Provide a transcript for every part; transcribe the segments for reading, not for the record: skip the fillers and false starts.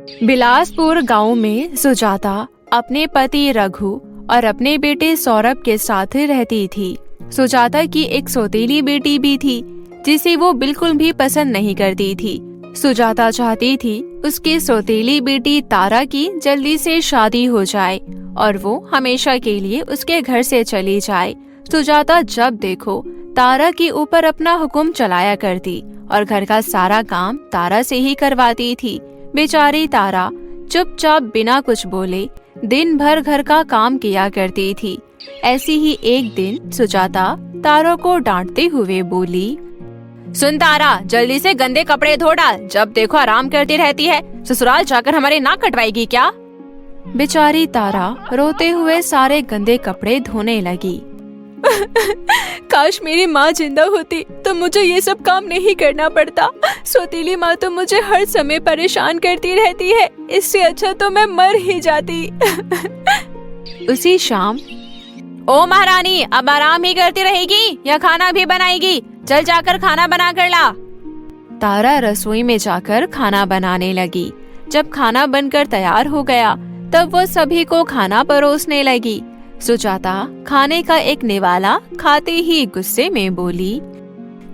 बिलासपुर गांव में सुजाता अपने पति रघु और अपने बेटे सौरभ के साथ रहती थी। सुजाता की एक सौतेली बेटी भी थी जिसे वो बिल्कुल भी पसंद नहीं करती थी। सुजाता चाहती थी उसकी सौतेली बेटी तारा की जल्दी से शादी हो जाए और वो हमेशा के लिए उसके घर से चली जाए। सुजाता जब देखो तारा के ऊपर अपना हुक्म चलाया करती और घर का सारा काम तारा से ही करवाती थी। बेचारी तारा चुपचाप बिना कुछ बोले दिन भर घर का काम किया करती थी। ऐसी ही एक दिन सुजाता तारा को डांटते हुए बोली, सुन तारा, जल्दी से गंदे कपड़े धो डाल। जब देखो आराम करती रहती है। ससुराल जाकर हमारे नाक कटवाएगी क्या? बेचारी तारा रोते हुए सारे गंदे कपड़े धोने लगी। काश मेरी माँ जिंदा होती तो मुझे ये सब काम नहीं करना पड़ता। सौतेली माँ तो मुझे हर समय परेशान करती रहती है। इससे अच्छा तो मैं मर ही जाती। उसी शाम, ओ महारानी, अब आराम ही करती रहेगी या खाना भी बनाएगी? चल जाकर खाना बना कर ला। तारा रसोई में जाकर खाना बनाने लगी। जब खाना बनकर तैयार हो गया तब वो सभी को खाना परोसने लगी। सुजाता खाने का एक निवाला खाते ही गुस्से में बोली,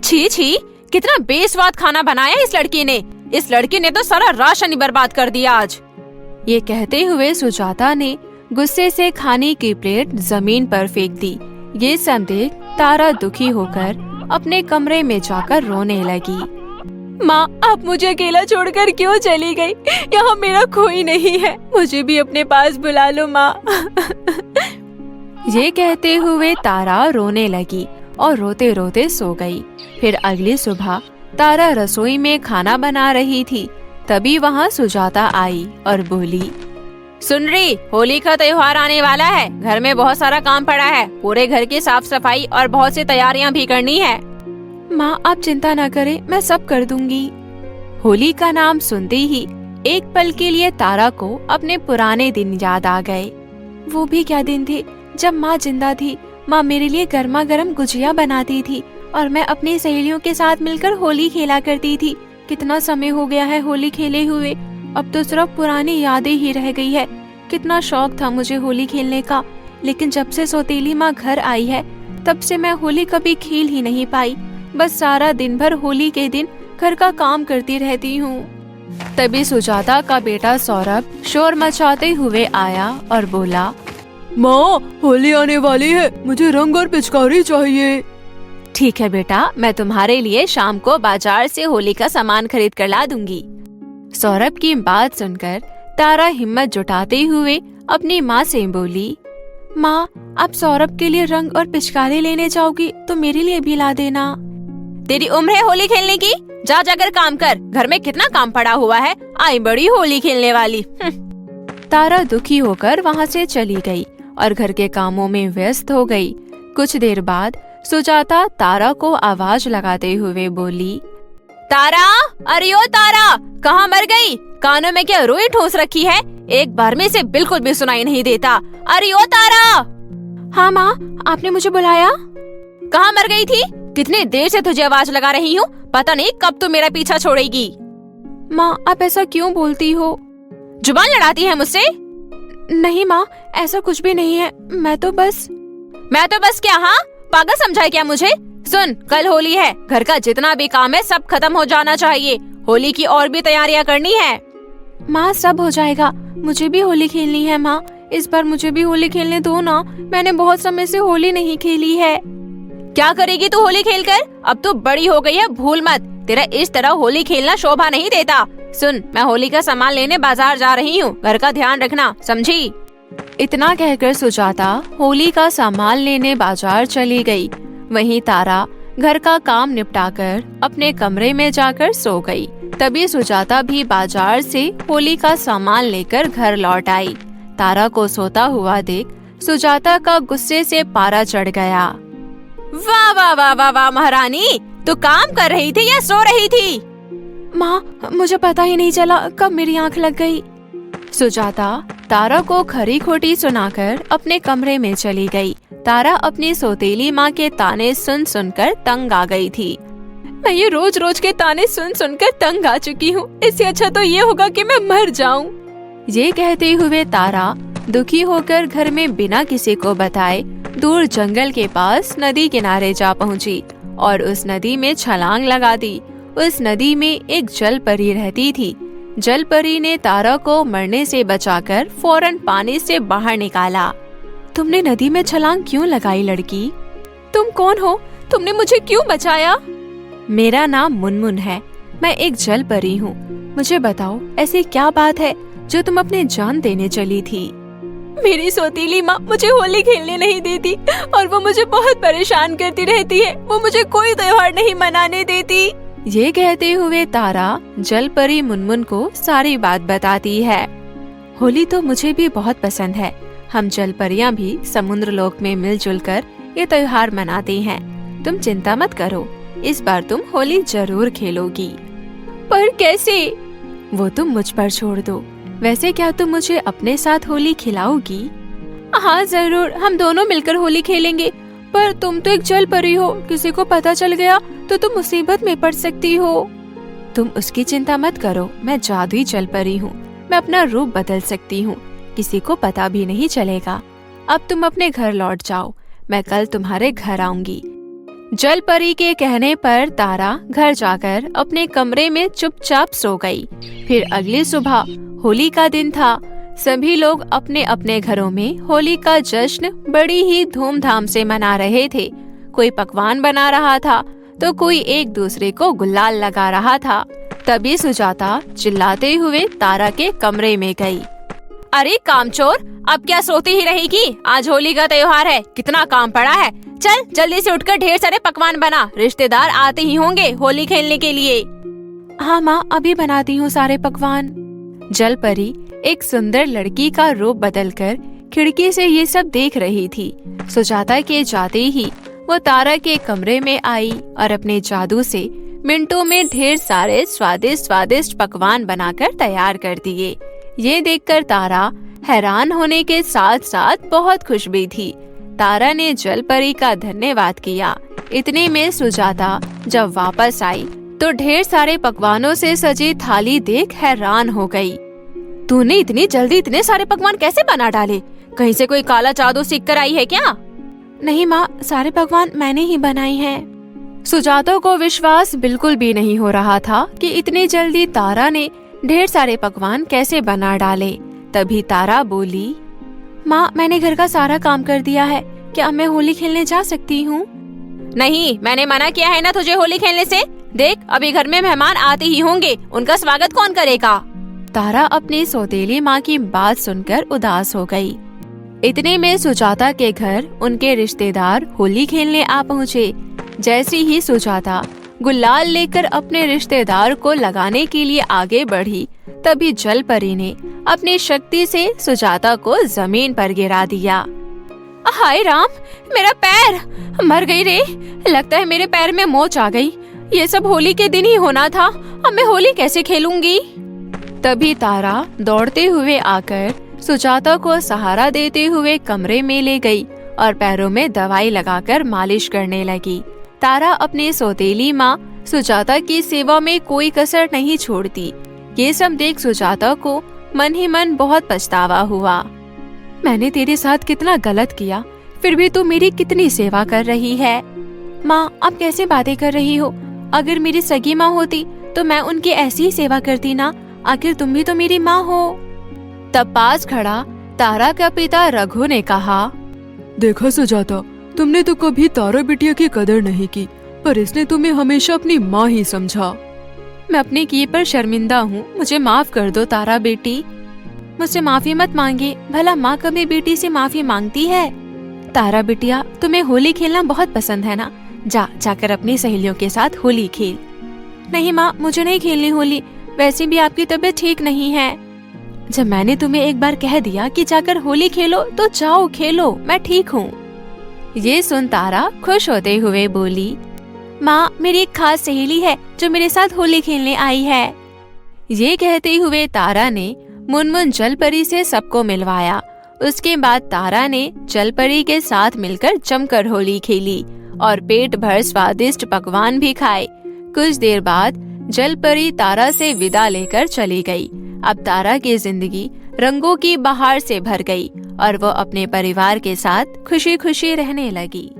छी छी, कितना बेस्वाद खाना बनाया इस लड़की ने। इस लड़की ने तो सारा राशन ही बर्बाद कर दिया आज। ये कहते हुए सुजाता ने गुस्से से खाने की प्लेट जमीन पर फेंक दी। ये सब देख तारा दुखी होकर अपने कमरे में जाकर रोने लगी। माँ, आप मुझे अकेला छोड़कर क्यों चली गई? यहाँ मेरा कोई नहीं है, मुझे भी अपने पास बुला लो माँ। ये कहते हुए तारा रोने लगी और रोते रोते सो गई। फिर अगली सुबह तारा रसोई में खाना बना रही थी। तभी वहाँ सुजाता आई और बोली, सुन रही, होली का त्योहार आने वाला है। घर में बहुत सारा काम पड़ा है। पूरे घर की साफ सफाई और बहुत सी तैयारियां भी करनी है। माँ, आप चिंता न करें, मैं सब कर दूंगी। होली का नाम सुनते ही एक पल के लिए तारा को अपने पुराने दिन याद आ गए। वो भी क्या दिन थे जब माँ जिंदा थी। माँ मेरे लिए गर्मा गर्म गुजिया बनाती थी और मैं अपनी सहेलियों के साथ मिलकर होली खेला करती थी। कितना समय हो गया है होली खेले हुए, अब तो सिर्फ पुरानी यादें ही रह गई है। कितना शौक था मुझे होली खेलने का, लेकिन जब से सौतेली माँ घर आई है तब से मैं होली कभी खेल ही नहीं पाई। बस सारा दिन भर होली के दिन घर का काम करती रहती हूँ। तभी सुजाता का बेटा सौरभ शोर मचाते हुए आया और बोला, माँ, होली आने वाली है, मुझे रंग और पिचकारी चाहिए। ठीक है बेटा, मैं तुम्हारे लिए शाम को बाजार से होली का सामान खरीद कर ला दूंगी। सौरभ की बात सुनकर तारा हिम्मत जुटाते हुए अपनी माँ से बोली, माँ, आप सौरभ के लिए रंग और पिचकारी लेने जाओगी तो मेरे लिए भी ला देना। तेरी उम्र है होली खेलने की? जा जाकर काम कर, घर में कितना काम पड़ा हुआ है। आई बड़ी होली खेलने वाली। तारा दुखी होकर वहाँ से चली गई और घर के कामों में व्यस्त हो गई। कुछ देर बाद सुजाता तारा को आवाज लगाते हुए बोली, तारा, अरे ओ तारा, कहाँ मर गई? कानों में क्या रुई ठोस रखी है? एक बार में से बिल्कुल भी सुनाई नहीं देता। अरे ओ तारा। हाँ माँ, आपने मुझे बुलाया? कहाँ मर गई थी? कितनी देर से तुझे आवाज लगा रही हूँ, पता नहीं कब तू मेरा पीछा छोड़ेगी। माँ, आप ऐसा क्यों बोलती हो? जुबान लड़ाती है मुझसे? नहीं माँ, ऐसा कुछ भी नहीं है। मैं तो बस क्या? हाँ, पागल समझा है क्या मुझे? सुन, कल होली है, घर का जितना भी काम है सब खत्म हो जाना चाहिए। होली की और भी तैयारियां करनी है। माँ, सब हो जाएगा, मुझे भी होली खेलनी है। माँ, इस बार मुझे भी होली खेलने दो ना, मैंने बहुत समय से होली नहीं खेली है। क्या करेगी तू होली खेलकर? अब तो बड़ी हो गई है, भूल मत। तेरा इस तरह होली खेलना शोभा नहीं देता। सुन, मैं होली का सामान लेने बाजार जा रही हूँ, घर का ध्यान रखना, समझी? इतना कहकर सुजाता होली का सामान लेने बाजार चली गई। वहीं तारा घर का काम निपटाकर अपने कमरे में जाकर सो गई। तभी सुजाता भी बाजार से होली का सामान लेकर घर लौट आई। तारा को सोता हुआ देख सुजाता का गुस्से से पारा चढ़ गया। वाह वाह वाह वाह वाह महारानी, तू काम कर रही थी या सो रही थी? माँ, मुझे पता ही नहीं चला कब मेरी आँख लग गई। सुजाता तारा को खरी खोटी सुनाकर अपने कमरे में चली गई। तारा अपनी सौतेली माँ के ताने सुन सुनकर तंग आ गई थी। मैं ये रोज रोज के ताने सुन सुनकर तंग आ चुकी हूँ। इससे अच्छा तो ये होगा कि मैं मर जाऊं। ये कहते हुए तारा दुखी होकर घर में बिना किसी को बताए दूर जंगल के पास नदी किनारे जा पहुँची और उस नदी में छलांग लगा दी। उस नदी में एक जल परी रहती थी। जल परी ने तारा को मरने से बचाकर फौरन पानी से बाहर निकाला। तुमने नदी में छलांग क्यों लगाई लड़की? तुम कौन हो? तुमने मुझे क्यों बचाया? मेरा नाम मुनमुन है। मैं एक जल परी हूँ। मुझे बताओ ऐसी क्या बात है जो तुम अपने जान देने चली थी? मेरी सौतीली माँ मुझे होली खेलने नहीं देती और वो मुझे बहुत परेशान करती रहती है। वो मुझे कोई त्योहार नहीं मनाने देती। ये कहते हुए तारा जल परी मुनमुन को सारी बात बताती है। होली तो मुझे भी बहुत पसंद है। हम जल परियां भी समुद्र लोक में मिलजुल कर ये त्योहार मनाते हैं। तुम चिंता मत करो, इस बार तुम होली जरूर खेलोगी। पर कैसे? वो तुम मुझ पर छोड़ दो। वैसे क्या तुम मुझे अपने साथ होली खिलाओगी? हाँ जरूर, हम दोनों मिलकर होली खेलेंगे। पर तुम तो एक जल परी हो, किसी को पता चल गया तो तुम मुसीबत में पड़ सकती हो। तुम उसकी चिंता मत करो, मैं जादुई जल परी हूँ। मैं अपना रूप बदल सकती हूँ, किसी को पता भी नहीं चलेगा। अब तुम अपने घर लौट जाओ, मैं कल तुम्हारे घर आऊंगी। जल परी के कहने पर तारा घर जाकर अपने कमरे में चुपचाप सो गई। फिर अगली सुबह होली का दिन था। सभी लोग अपने अपने घरों में होली का जश्न बड़ी ही धूमधाम से मना रहे थे। कोई पकवान बना रहा था तो कोई एक दूसरे को गुलाल लगा रहा था। तभी सुजाता चिल्लाते हुए तारा के कमरे में गई। अरे कामचोर, अब क्या सोती ही रहेगी? आज होली का त्योहार है, कितना काम पड़ा है। चल जल्दी से उठकर ढेर सारे पकवान बना, रिश्तेदार आते ही होंगे होली खेलने के लिए। हाँ माँ, अभी बनाती हूँ सारे पकवान। जल परी एक सुंदर लड़की का रूप बदलकर खिड़की से ये सब देख रही थी। सुजाता के जाते ही वो तारा के कमरे में आई और अपने जादू से मिनटों में ढेर सारे स्वादिष्ट स्वादिष्ट पकवान बनाकर तैयार कर दिए। ये देखकर तारा हैरान होने के साथ साथ बहुत खुश भी थी। तारा ने जल परी का धन्यवाद किया। इतने में सुजाता जब वापस आई तो ढेर सारे पकवानों से सजी थाली देख हैरान हो गई। तूने इतनी जल्दी इतने सारे पकवान कैसे बना डाले? कहीं से कोई काला जादू सीख कर आई है क्या? नहीं माँ, सारे पकवान मैंने ही बनाए हैं। सुजाता को विश्वास बिल्कुल भी नहीं हो रहा था कि इतनी जल्दी तारा ने ढेर सारे पकवान कैसे बना डाले। तभी तारा बोली, माँ मैंने घर का सारा काम कर दिया है, क्या मैं होली खेलने जा सकती हूँ? नहीं, मैंने मना किया है ना तुझे होली खेलने से। देख अभी घर में मेहमान आते ही होंगे, उनका स्वागत कौन करेगा? तारा अपनी सौतेली माँ की बात सुनकर उदास हो गई। इतने में सुजाता के घर उनके रिश्तेदार होली खेलने आ पहुँचे। जैसे ही सुजाता गुलाल लेकर अपने रिश्तेदार को लगाने के लिए आगे बढ़ी, तभी जल परी ने अपनी शक्ति से सुजाता को जमीन पर गिरा दिया। हाय राम, मेरा पैर! मर गई रे, लगता है मेरे पैर में मोच आ गई। ये सब होली के दिन ही होना था, अब मैं होली कैसे खेलूंगी? तभी तारा दौड़ते हुए आकर सुजाता को सहारा देते हुए कमरे में ले गई और पैरों में दवाई लगाकर मालिश करने लगी। तारा अपनी सौतेली माँ सुजाता की सेवा में कोई कसर नहीं छोड़ती। ये सब देख सुजाता को मन ही मन बहुत पछतावा हुआ। मैंने तेरे साथ कितना गलत किया, फिर भी तू मेरी कितनी सेवा कर रही है। माँ आप कैसे बातें कर रही हो? अगर मेरी सगी माँ होती तो मैं उनकी ऐसी ही सेवा करती ना, आखिर तुम भी तो मेरी माँ हो। तब पास खड़ा तारा का पिता रघु ने कहा, देखा सुजाता, तुमने तो कभी तारा बिटिया की कदर नहीं की, पर इसने तुम्हें हमेशा अपनी माँ ही समझा। मैं अपने किए पर शर्मिंदा हूँ, मुझे माफ कर दो तारा बेटी। मुझसे माफी मत मांगे, भला माँ कभी बेटी से माफी मांगती है? तारा बिटिया तुम्हें होली खेलना बहुत पसंद है ना, जाकर अपनी सहेलियों के साथ होली खेल। नहीं माँ, मुझे नहीं खेलनी होली, वैसे भी आपकी तबीयत ठीक नहीं है। जब मैंने तुम्हें एक बार कह दिया कि जाकर होली खेलो तो जाओ खेलो, मैं ठीक हूँ। ये सुन तारा खुश होते हुए बोली, माँ मेरी एक खास सहेली है जो मेरे साथ होली खेलने आई है। ये कहते हुए तारा ने मुनमुन जलपरी से सबको मिलवाया। उसके बाद तारा ने जलपरी के साथ मिलकर जमकर होली खेली और पेट भर स्वादिष्ट पकवान भी खाए। कुछ देर बाद जल परी तारा से विदा लेकर चली गई। अब तारा की जिंदगी रंगों की बहार से भर गई और वो अपने परिवार के साथ खुशी खुशी रहने लगी।